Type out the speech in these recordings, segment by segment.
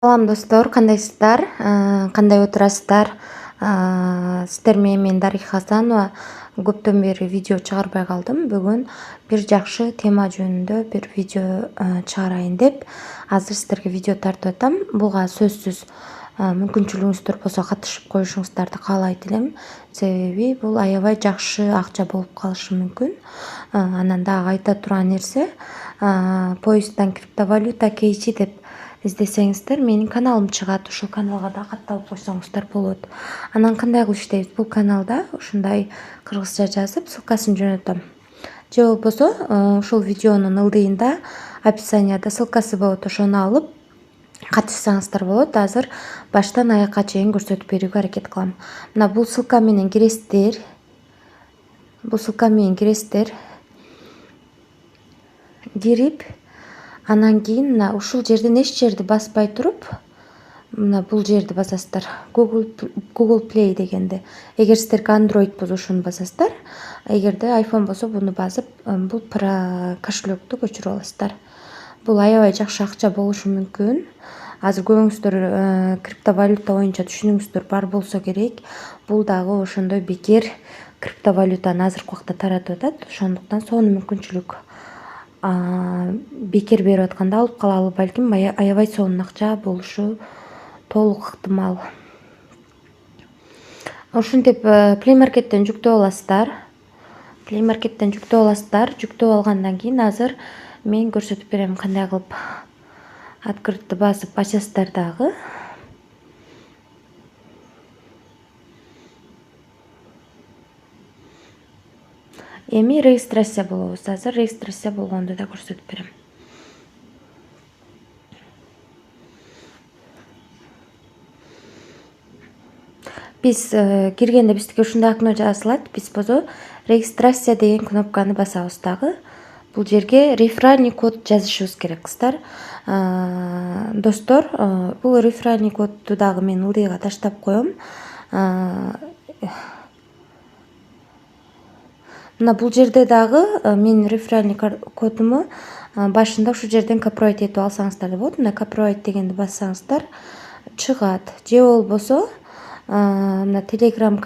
Салам достор, кандайсыздар? Кандай отурасыздар? Сиздер менен мен Дариха Хасанова. Көптөн бери видео чыгарбай калдым. Бүгүн бир жакшы тема жөнүндө бир видео чыгарайын деп азыр сиздерге видео тартып атам. Буга сөзсүз мүмкүнчүлүгүңүздөр болсо катышып коюшуңуздарды каалайт элем. Себеби бул аябай жакшы акча болуп калышы мүмкүн. Анан дагы айта турган нерсе, поисттан криптовалюта кейчи деп издесеңиздер менин каналым чыгат. Ушул каналга да катталып койсоңуздар болот. Анан кандай кылып иштейбиз? Бул каналда ушундай кыргызча жазып ссылкасын жөнөтөм. Же болбосо ушул видеонун ылдыйында описанияда ссылкасы болот. Ошону алып катышсаңыздар болот. Азыр баштан аякка чейин көрсөтүп берүүгө аракет кылам. Мына бул ссылка менен киресиздер. Кирип, анан кийин мына ушул жерден эч жерди баспай туруп, мына бул жерди басасыздар. Google Play дегенди. Эгер сиздерге Android болсо ушуну басасыздар. Эгерде iPhone болсо буну басып, бул кошелекту көчүрүп аласыздар. Бул аябай жакшы акча болушу мүмкүн. Азыр көбүңүздөр криптовалюта боюнча түшүнүгүңүздөр бар болсо керек. Бул дагы ошондой бекер криптовалютаны азыркы убакта таратып атат. Ошондуктан сонун мүмкүнчүлүк бекер берип атканда алып калалы, балким аябай сонун акча болушу толук ыктымал. Ушинтип Play Market'тен жүктөп аласыздар. Жүктөп алгандан кийин азыр мен көрсөтүп берем кандай кылып открытты басып ачасыздар дагы. Эми регистрация болобуз. Азыр регистрация болгонду да көрсөтүп берем. Биз киргенде бизге ушундай окно жазылат. Биз болсо регистрация деген кнопканы басабыз дагы. Бул жерге реферальный код жазышыбыз керек, кыздар. Достор, бул реферальный кодду дагы мен ылдыйга таштап коем. Мына бул жерде дагы менин реферальный кодуму башында ушул жерден копировать этип алсаңыздар болот. Мына копировать дегенди бассаңыздар чыгат. Же болбосо мына Telegram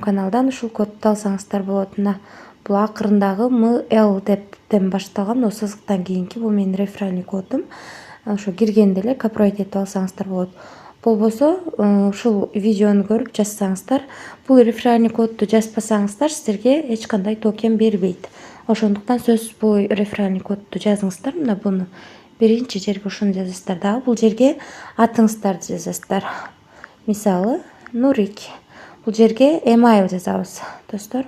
каналдан ушул кодду алсаңыздар болот. Мына бул акырындагы ML дептен башталган о сызыктан кийинки бул менин реферальный кодум. Ошо киргенде эле копировать этип алсаңыздар болот. Болбосо ушул видеону көрүп жазсаңыздар, бул реферальный кодду жазбасаңыздар сиздерге эч кандай токен бербейт. Ошондуктан сөзсүз бул реферальный кодду жазыңыздар. Мына буну биринчи жерге ушуну жазасыздар дагы. Бул жерге атыңыздарды жазасыздар. Мисалы, Нурик. Бул жерге email жазабыз, достор.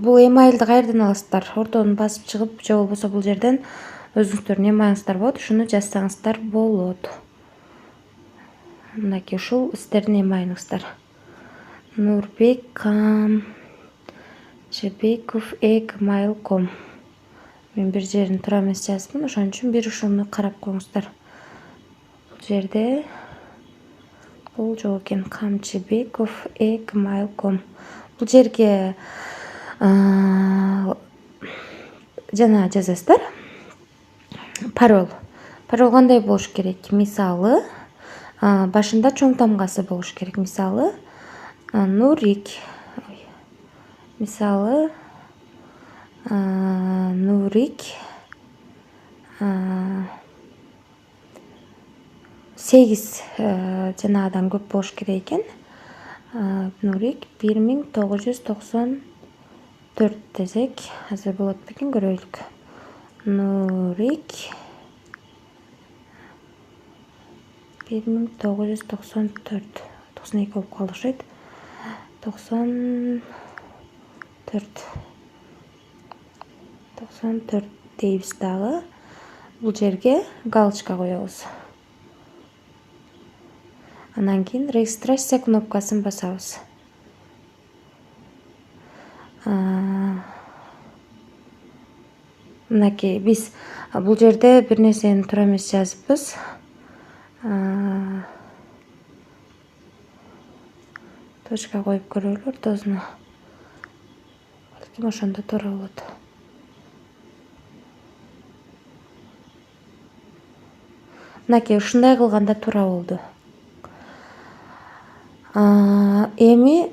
Бул emailди каерден аласыздар? Ортону басып чыгып, же болбосо бул жерден өзүңүздөрдүн emailыңыздар болот, ушуну жазсаңыздар болот. Мынакей ушул сиздердин emailыңыздар. nurbek.jebekov@gmail.com. Мен бир жерин туура эмес жаздым, ошон үчүн бир ушуну карап коюңуздар. Бул жерде бул жок экен, kamjebekov@gmail.com. Бул жерге жана жазасыздар. Пароль кандай болуш керек? Мисалы, башында чоң тамгасы болуш керек. Мисалы, Нурик. Мисалы, Нурик 8 жанагыдан көп болуш керек экен. Нурик 1994 десек, азыр болот бекен, көрөйлүк. Нурик 1994. 92 болуп калды окшойт. 94 дейбиз дагы. Бул жерге галочка коебуз. Анан кийин регистрация кнопкасын басабыз. Мынакей биз бул жерде бир нерсени туура эмес жазыппыз. Точка коюп көрөлү ортосуна. Балким ошондо туура болот. Мынакей ушундай кылганда туура болду. Эми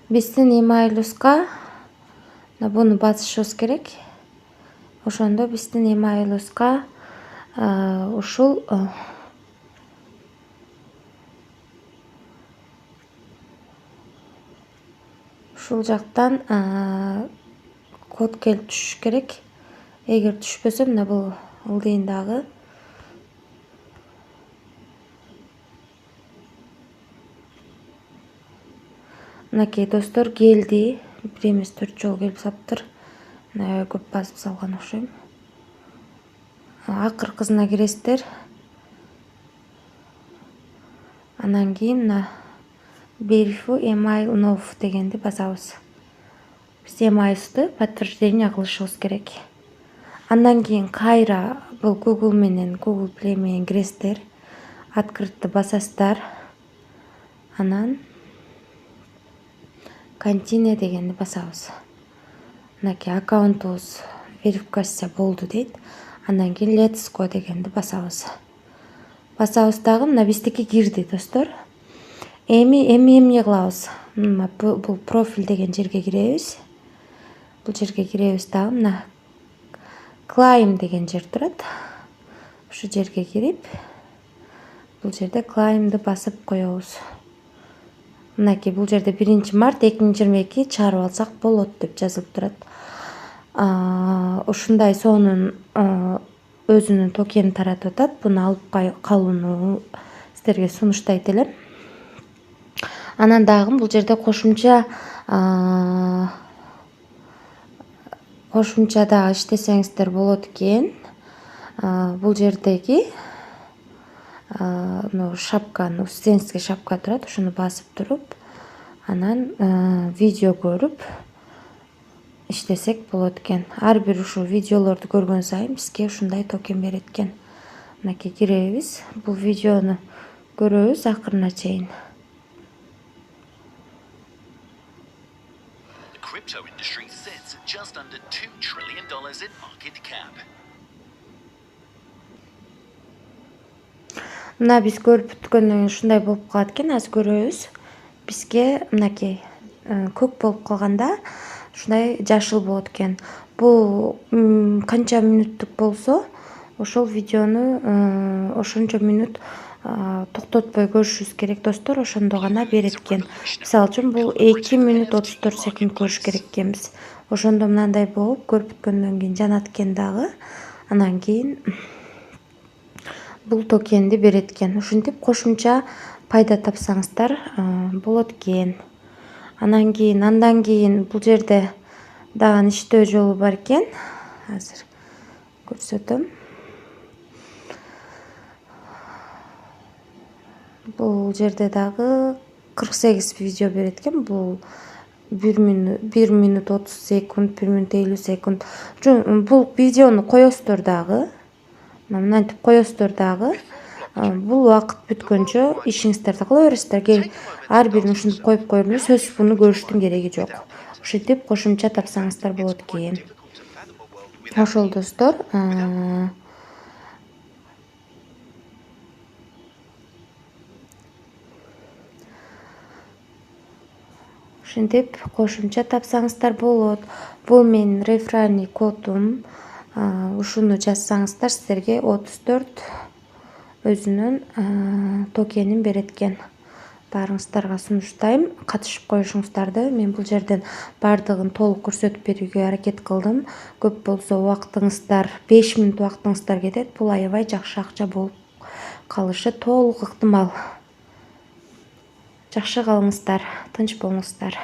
биздин email'ыбызга буну басышыбыз керек. Ошондо биздин email'ыбызга ушул жактан код келип түшүш керек. Эгер түшпөсө мына бул ылдыйын дагы. Мынакей достор келди. Бир эмес 4 жолу келип саптыр. Мына көп басып салган окшойм. Акыркысына киресиздер. Анан кийин мына verify email now дегенди басабыз. Биз email'ыбызды подтверждение кылышыбыз керек. Андан кийин кайра бул Google менен Google Play менен киресиздер. Открытты басасыздар. Анан continue дегенди басабыз. Мынакей аккаунтубуз верификация болду дейт. Андан кийин let's go дегенди басабыз. Басабыз дагы мына биздики кирди достор. Эми эмне кылабыз? Бул профиль деген жерге киребиз. Бул жерге киребиз дагы мына claim деген жер турат. Ушу жерге кирип, бул жерде claim'ды басып коебуз. Мынакей бул жерде 1 март 2022 чыгарып алсак болот деп жазылып турат. Ушундай сонун өзүнүн токенин таратып атат. Буну алып калууну сиздерге сунуштайт элем. Анан дагы бул жерде кошумча да иштесеңиздер болот экен. Бул жердеги шапканы, стендский шапка турат, ошону басып туруп, анан видео көрүп иштесек болот экен. Ар бир ушул видеолорду көргөн сайын бизге ушундай токен берет экен. Мынакей киребиз, бул видеону көрөбүз акырына чейин. Crypto industry sits at just under $2 trillion in market cap. Мына биз көрүп бүткөндөн кийин ушундай болуп калат экен. Азыр көрөбүз. Бизге мынакей көк болуп калганда ушундай жашыл болот экен. Бул канча минуттук болсо, ошол видеону ошончо минут токтотпой көрүшүбүз керек достор. Ошондо гана берет экен. Мисалы үчүн бул 2 минут 34 секунд көрүш керек экенбиз. Ошондо мындай болуп көрүп бүткөндөн кийин жанат экен дагы. Анан кийин бул токенди берет экен. Ушинтип кошумча пайда тапсаңыздар болот экен. Андан кийин бул жерде дагы иштөө жолу бар экен. Азыр көрсөтөм. Бул жерде дагы 48 видео берет экен. Бул 1 минут 30 секунд, 1 минут 50 секунд. Бул видеону коесуздар дагы. Мынантип коесуздар дагы. Бул убакыт бүткөнчө ишиңиздерди кыла бересиздер. Ар бирин ушинтип коюп коюңуз, сөзсүз буну көрүштүн кереги жок. Ушинтип кошумча тапсаңыздар болот экен. Ошол достор. Ушинтип кошумча тапсаңыздар болот. Бул менин реферальный кодум. Ушуну жазсаңыздар сиздерге 34 өзүнүн токенин берет экен. Баарыңыздарга сунуштайм, катышып коюшуңуздарды. Мен бул жерден бардыгын толук көрсөтүп берүүгө аракет кылдым. Көп болсо убактыңыздар, 5 минут убактыңыздар кетет. Бул аябай жакшы акча болуп калышы толук ыктымал. Жакшы калыңыздар, тынч болуңуздар.